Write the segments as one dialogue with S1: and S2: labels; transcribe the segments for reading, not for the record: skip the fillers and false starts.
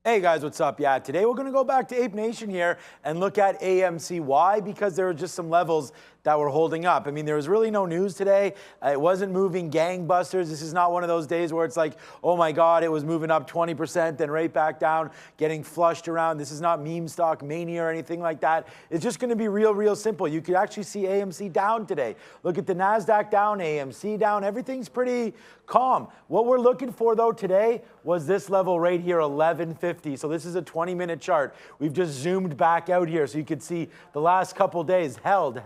S1: Hey guys, what's up? Yeah, today we're going to go back to Ape Nation here and look at AMC. Why? Because there were just some levels that were holding up. I mean, there was really no news today. It wasn't moving gangbusters. This is not one of those days where it's like, oh my God, it was moving up 20%, then right back down, getting flushed around. This is not meme stock mania or anything like that. It's just going to be real simple. You could actually see AMC down today. Look at the NASDAQ down, AMC down. Everything's pretty calm. What we're looking for though today was this level right here, 1150. So this is a 20-minute chart. We've just zoomed back out here so you could see the last couple days held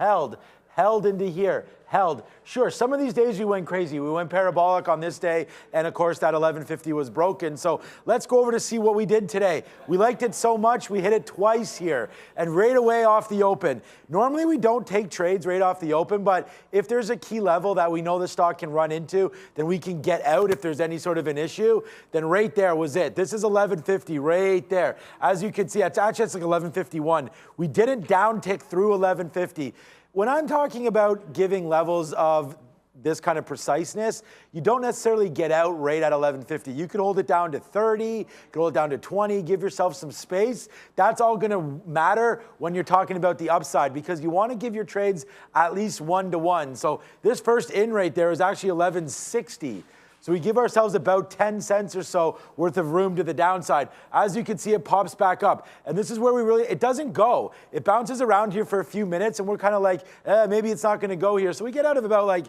S1: into here, held. Sure, some of these days we went crazy. We went parabolic on this day, and of course that 1150 was broken. So let's go over to see what we did today. We liked it so much, we hit it twice here, and right away off the open. Normally we don't take trades right off the open, but if there's a key level that we know the stock can run into, then we can get out if there's any sort of an issue. Then right there was it. This is 1150 right there. As you can see, it's like 1151. We didn't downtick through 1150. When I'm talking about giving levels of this kind of preciseness, you don't necessarily get out right at 1150. You could hold it down to 30, you could hold it down to 20, give yourself some space. That's all going to matter when you're talking about the upside because you want to give your trades at least 1-to-1. So this first in right there is actually 1160. So we give ourselves about 10 cents or so worth of room to the downside. As you can see, it pops back up. And this is where it doesn't go. It bounces around here for a few minutes and we're kind of like, maybe it's not going to go here. So we get out of about like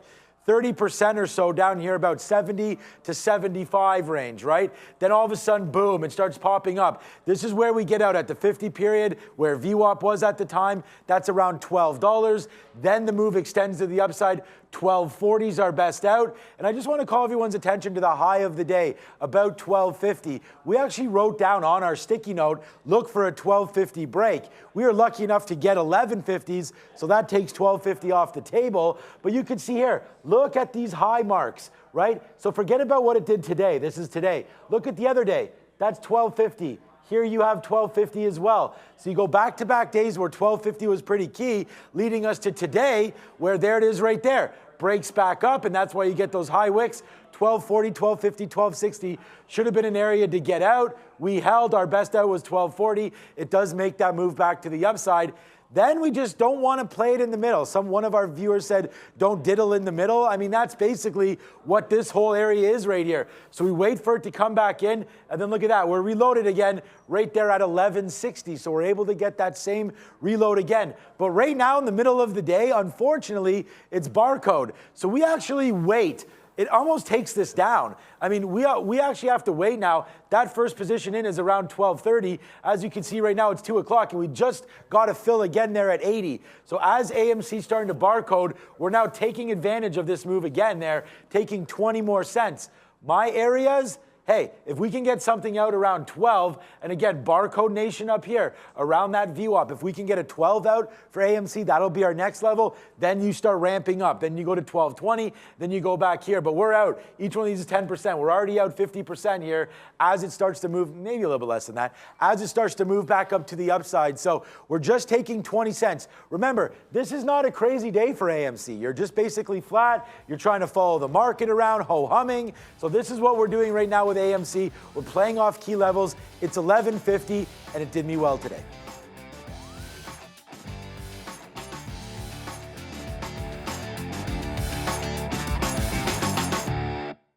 S1: 30% or so down here, about 70 to 75 range, right? Then all of a sudden, boom, it starts popping up. This is where we get out at the 50 period, where VWAP was at the time. That's around $12. Then the move extends to the upside. 1240 is our best out. And I just want to call everyone's attention to the high of the day, about 1250. We actually wrote down on our sticky note, look for a 1250 break. We were lucky enough to get 1150s, so that takes 1250 off the table. But you can see here, look at these high marks, right? So forget about what it did today. This is today. Look at the other day. That's 1250. Here you have 1250 as well. So you go back-to-back days where 1250 was pretty key, leading us to today, where there it is right there. Breaks back up, and that's why you get those high wicks. 1240, 1250, 1260 should have been an area to get out. We held. Our best out was 1240. It does make that move back to the upside. Then we just don't want to play it in the middle. One of our viewers said, don't diddle in the middle. I mean, that's basically what this whole area is right here. So we wait for it to come back in, and then look at that. We're reloaded again right there at 1160. So we're able to get that same reload again. But right now in the middle of the day, unfortunately, it's barcode. So we actually wait. It almost takes this down. I mean, we actually have to wait now. That first position in is around 1230. As you can see right now, it's 2 o'clock, and we just got a fill again there at 80. So as AMC starting to barcode, we're now taking advantage of this move again there, taking 20 more cents. My areas, hey, if we can get something out around 12, and again, barcode nation up here, around that VWAP, if we can get a 12 out for AMC, that'll be our next level. Then you start ramping up. Then you go to 1220, then you go back here. But we're out. Each one of these is 10%. We're already out 50% here as it starts to move, maybe a little bit less than that, as it starts to move back up to the upside. So we're just taking 20 cents. Remember, this is not a crazy day for AMC. You're just basically flat. You're trying to follow the market around, ho-humming. So this is what we're doing right now with AMC. We're playing off key levels. It's 1150, and it did me well today.